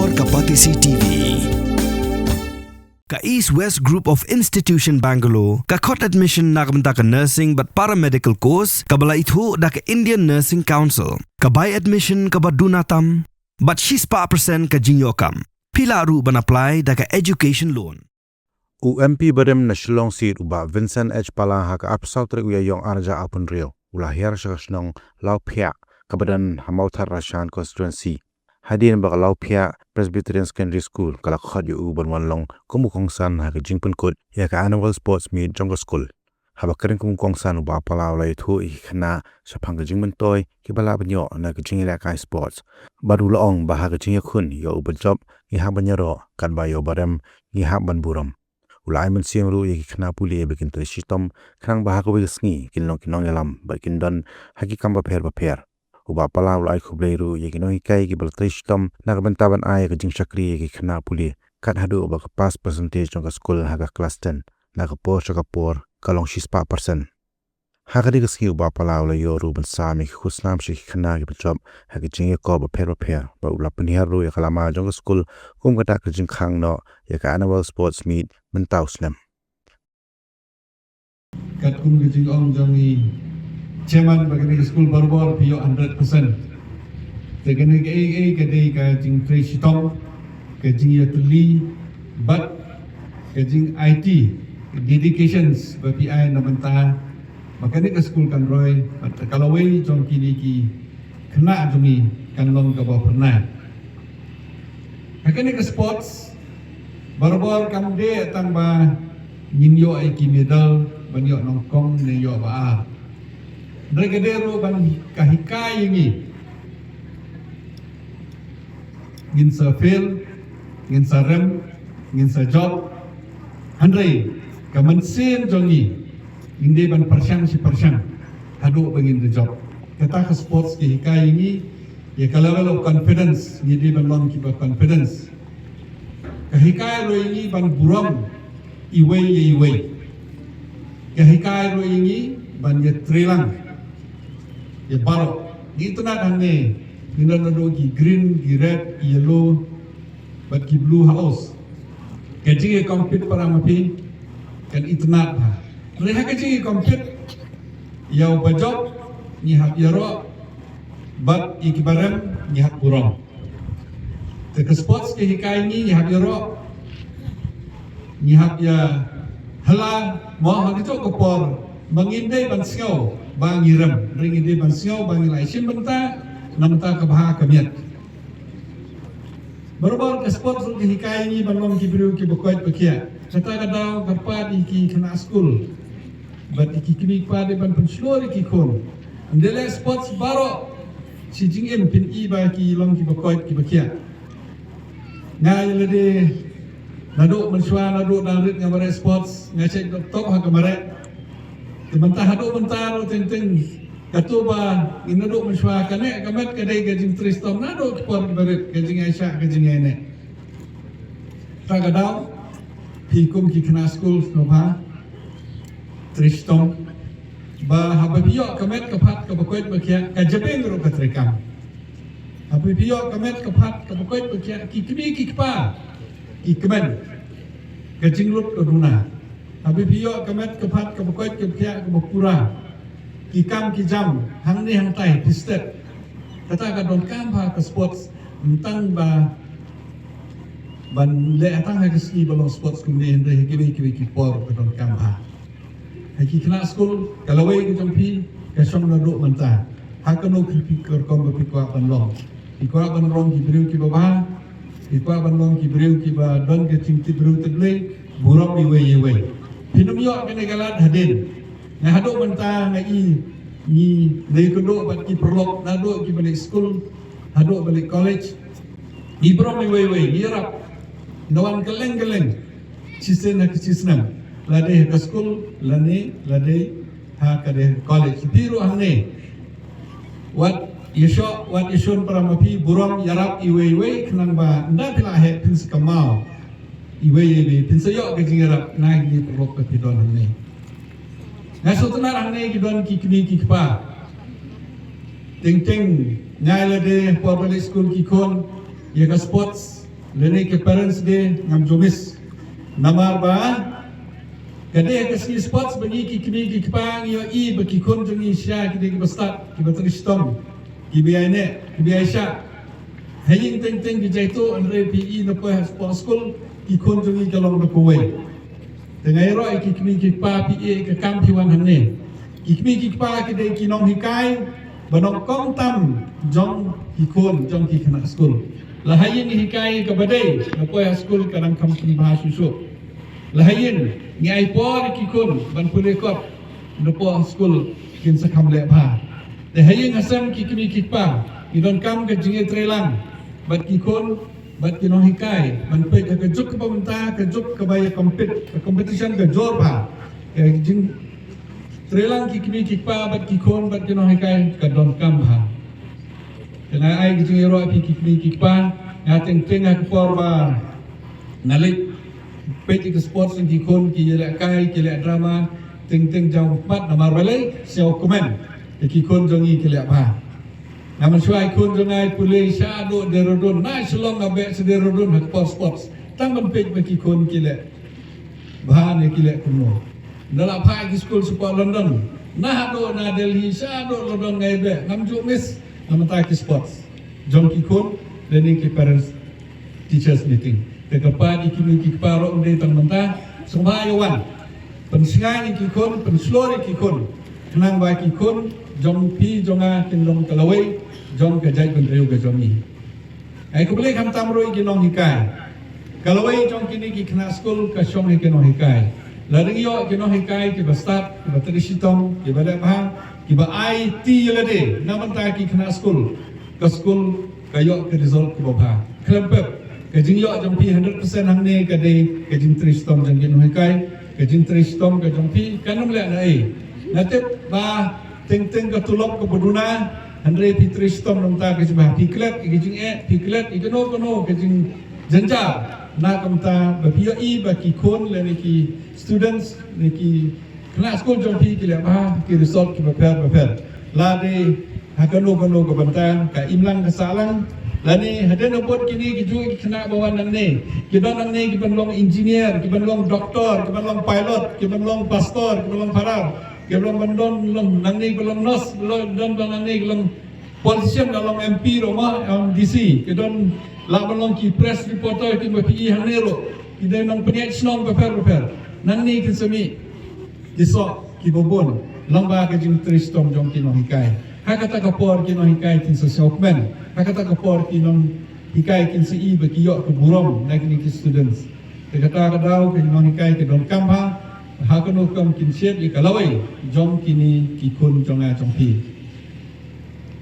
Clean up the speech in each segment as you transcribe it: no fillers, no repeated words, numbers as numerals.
Barbor Kapatisi TV. Ka East West Group of Institution Bangalore, ka khot admission na kabanta ka nursing but paramedical course, kabala itho da ka Indian Nursing Council, ka buy admission ka badunatam, but she's pa percent ka jinyokam. Pila ru ban apply da ka education loan. UMP Badem na Shillong seat uba Vincent H. Pala haka apsautre uyayong arja apun rio, ulahir siya kasnong lau pia, kabadan hamautar Rashan constituency. Hadin baka lau pia Presbyterian Secondary School kalakad yu uban wanlong kumukong san haka jingpun kod ya ka annual sports meet jongga school. Habakarin kumukong san uba pala ulay tu ikana sa pangka jingpun toy kibala banyo na kajingila kai sports. Baru laong bahaka jingya kun yo uban job ihaban nyaro kan ba yo barem ihaban buram. Ulay man siyang ru ikana puli bikin trishitom kanang bahaka wigasngi kinong yalam bakin don haki kamba per. Uba pala ulay kubleiru yakinong ikai ki baltristom nakabantaban ay kajing syakri yakikana puli kat hadu uba kapas percentage ng school haka class 10 nakapor syakapor kalong 6%. Haka di kaski uba pala ulay yoru bansami kuslam syakikana ki bajob haka jing yako ba per ba ula peniharu yakalama jong school kum kata kajing kang no yaka annual sports meet mentau slam. Kat kum kajing ong jongi Chairman bagi school Barbor piyo 100%. Tegane ke kadai ka jing Trishitong, ka jing Yatuli, but ka jing IT dedications bagi ai namanta makani ka school kan roy at kalaway jong kini ki kena jumi kan long ka ba pernah. Makani ka sports Barbor kam de tang ba ninyo ai ki medal banyo nongkong ne yo ba. Brigadero ban kahikai ini ngin sa field ngin sa rem ngin sa job handai kamansin jongi hindi ban persyang si persyang hadu bangin the job kata ka sports kahikai ini ya ka level of confidence hindi ban long kiba confidence kahikai ro ini ban buram iway kahikai ro ini ban ya trilang ya baro itu na dhanne ninano ki green ki red ki yellow but ki blue house kaji compete para mapi kan itna ha reha kaji compete yaw bajob ni hak yaro but ikibarem ni hak burong te sports ke hikai ni hak yaro ni hak ya hala mo hak itu kopor mangindai bansiaw bang irem ring ide bansiaw bang ilai sim benta namta kabha kamiat Barbor ke sport sul ke hikai ni balong ki biru ki bokoit pekia sata kadau kapad iki kena school bat iki kini pade ban penslori ki kon ndele sports baro si jingem pin i ba ki long ki bokoit ki pekia ngai lede nado menswa nado dalrit ngamare sports ngacek top ha kamare Mentah hadu mentah tenteng katuba inaduk meswa kane kamat kadai gajing tristom nado kepor berit gajing Aisyah gajing ene tagadau hikum ki kena school nobha tristom ba hababio kamet kapat kabakoit bakia kajabeng ro katrekam hababio kamet kapat kabakoit bakia kikbi kikpa kikmen gajing lut koduna Habis biok kemet kepat kebekoit kebiak kebukura kikam kijam hang ni hang tai pistet kata ka don kam ba ke sports tentang ba ban le atang ha keski balong sports kumni hende kibi kipor ke don kam ba haki kena school kalawai ke jampi ke song na do menta ha keno kipi kor kom ba pikwa ban long pikwa ban long ki briu ki ba pikwa ban long ki briu ki ba don ke cingti briu teble burok iwe Pinumyo kenegalan hadin. Nga hado banta nga ni kudo bat ki perlok nado ki balik school hado balik college. Ni bro mi way irap. Nawan keleng sisen ha kisisnam. Lade ka school lade ha ka de college. Biru hane. Wat yishon para mapi buram yarap iwe kenang ba nda pila he pins kamau. Iwe pinsayo ke jingarap naik di perlok ke pidon hane. Ngaso tenar hane ki don ki kini ki pa. Ting nyai lade por balik school ki kon ya ka sports lene ke parents day ngam jomis namar ba kade ke ski sports bagi ki kini ki pang yo I bagi kon jongi sya ki de bastat ki batristom ki biane ki biasha haying teng teng ki jaito andre PE no po sports school ki kon jongi kalong no kowe tengai ro ki kini ki pa PE ke kam piwan hanne ki kini ki pa ki de ki nong hikai banok kong tam jong ki kon jong ki kana school lahayin hikai ke badai no po school kadang kam ki bahasusu lahayin ni ai por ki kun ban pule kop no po school kin sa kam le ba de hayin asam ki kini ki pa ki don kam ke jinge trelang bat ki kun bat ki no hikai ban pe ke juk ke pemerintah ke juk ke baya competition ke jor ba ke jing trelang ki kini ki pa bat ki kun bat ki no hikai ke don kam ba kena ai ki jinge ro ki kini ki pa ngateng tengah ke por ba nalik peti ke sports yang kikon ki yelak kai ki yelak drama teng teng jauh 4 namar balai siau komen kikon jongi ki yelak ba namun suai kon jongai pulei syado derodon na selong abe sederodon hak sports tangan pet bagi kon ki yelak bahan ki yelak kuno dalam pai ki school support London na do na Delhi syado London ngai be namjuk miss namata ki sports jong kikon learning ki parents teachers meeting kedepan ikimi kiparo unde tang mentah sumayawan pensingai ikikon penslori kikon kenang ba kikon jong pi jonga kinlong kalawai jong gajai bendreu gajomi ai ko boleh kam tamro ikinong hikai kalawai jong kini ki kena school ka shong ikinong hikai laring yo ikinong hikai ki bastat ki batrisitong ki badak bah ki ba IT yelade namanta ki kena school ka school kayo ke result ki bobha klempep kajing yo jong pi 100% hangne kade kajing tristom jong gin hikai kajing tristom ka jong pi kanum le na ai natep ba teng teng ka tulok ka boduna andre pi tristom nong ta ka jba piklet kajing piklet ikono kono kajing janja na kamta ba pi I ba ki kon le ni ki students ni ki kelas school jong pi ki le ba ki result ki ba per la de hakano kono ka banta ka imlang ka salang lani hada nobot kini kiju kena bawa nang ne kiban nang ne kiban long engineer kiban long doktor kiban long pilot kiban long pastor kiban long parar kiban bandon long nang ne kiban nos don nang ne kiban politician dalam MP Roma DC kiban laban long ki press reporter ki PE hanero kidan nang peniat snong beper nang ne kin semi kisok ki bobon lamba ka jing tristom jong kinong hikai hakata kapor kinong hikai tin sa shopman hakata kapor kinong hikai kin si I bagi yok ke burom na kini ki students kata kadau kinong hikai ke don kamha hakano kam kin siap I kalawai jom kini kikun jonga jongpi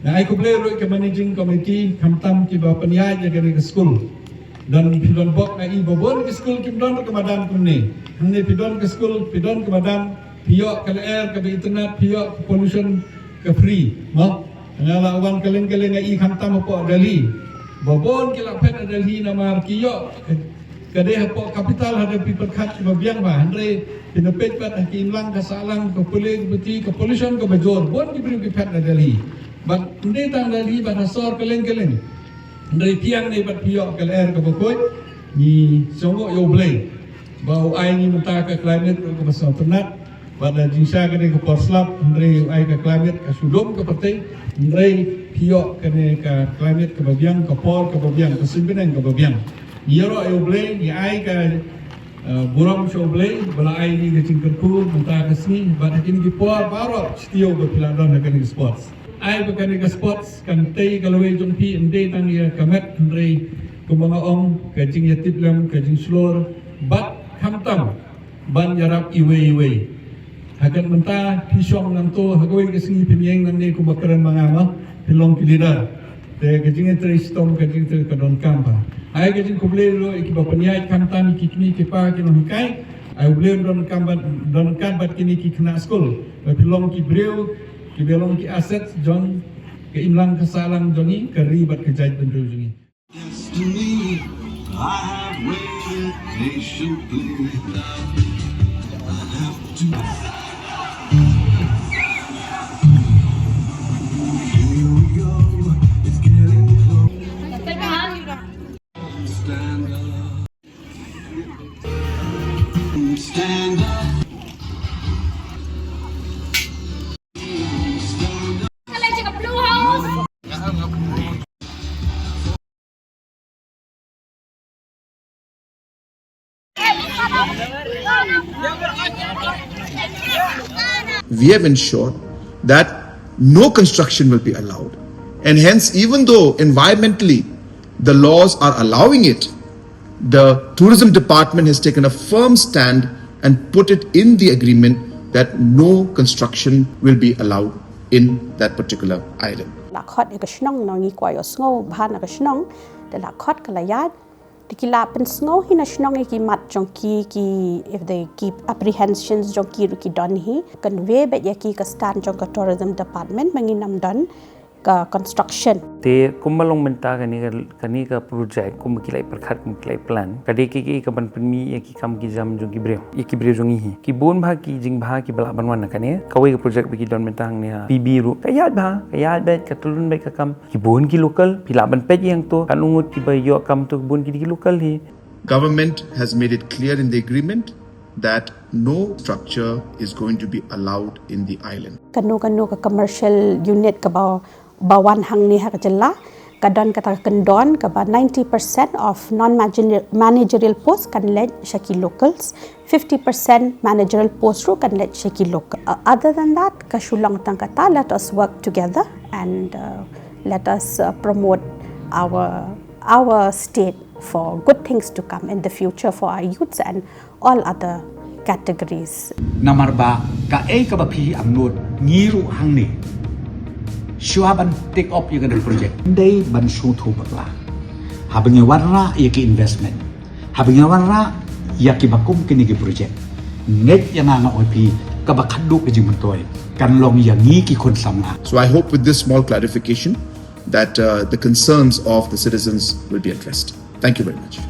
na ai kuble ro ke managing committee kamtam ki ba peniai je ke school dan pidon bok na I bobon ke school kim don ke madam kumne hne pidon ke school pidon ke madam piyok ke air ke internet piyok ke pollution ke free mo ngala wan keleng-keleng ai kamtam po Delhi bobon ke la pet Delhi namar kiyok kade po kapital ada pi perkat ke biang ba andre pinapet pat ki imlang ka salang ke puling beti ke pollution ke bajor bon ki beri pet Delhi bat inde tang Delhi ba hasor keleng-keleng andre piang ni bat piyok ke air ke bokoi ni songo yo blay bau ai ni menta ke climate ke pasal ternat pada jinsa kene ke porslap andre ai ke climate ke sudom ke pertai andre piyok kene ke climate ke babiang ke por ke babiang ke simpeneng ke babiang yero ai blay ni ai ke buram show blay bala ai ni ke cingkerku menta ke sini pada kini ke por baro stio ke piladon kene ke sports ai ke kene ke sports kan tei kalau jong pi ende tang ya kamet andre ke mga ong ke jing yatiblam ke jing slor bat kamtam ban yarap iwe akan mentah pisong nanto hagawin kasi pimiyeng nang ni kubakaran mga ma pilong kilida te kajing tristom kajing te kadon kampa ay kajing kublero ikibapanyay kamtan ikikni kipa kinong hikai ay ublero don kampat kini kikna school pilong ki breu kibelong ki assets jon ke imlang kasalang joni karibat kejait bendro joni Destiny, I have waited patiently. I have to. Here we go, it's getting close. Stand We have ensured that no construction will be allowed, and hence even though environmentally the laws are allowing it, the tourism department has taken a firm stand and put it in the agreement that no construction will be allowed in that particular island. Lakot ikasnong nongi kwayo sngo bahan ikasnong de lakot kalayat dikila pen sngo hinasnong iki mat jongki ki if they keep apprehensions jongki ruki don hi convey bet yaki ka stand jong tourism department manginam don ka construction te kumalong menta kani ka project kum kilai perkhat kum kilai plan kade ki ka ban penmi ki kam ki jam jong ki breu jong hi ki bon bha ki jing bha ki bala banwan kane kawai ka project bi don mentang ne pb ru kayat bet ka tulun bet ka kam ki bon ki local pila ban pet yang to kan ungut ki ba yo kam to bon ki local hi. Government has made it clear in the agreement that no structure is going to be allowed in the island. Kanu ka commercial unit ka bawan hang ni ha jalla kadon kata kendon ka 90% of non managerial posts kan led shaki locals, 50% managerial posts ru kan led shaki local. Other than that ka shulang tang kata let us work together and let us promote our state for good things to come in the future for our youths and all other categories. Namarba ka ka bapi amnod ngiru hang ni Shuaban take up yung project. Day ban shoot ho bakla. Habang yung warra yaki investment. Habang yung warra yaki bakum kini ki project. Net yang nga opi kabakadu ka jing mantoy. Kanlong yangi ki konsama. So I hope with this small clarification that the concerns of the citizens will be addressed. Thank you very much.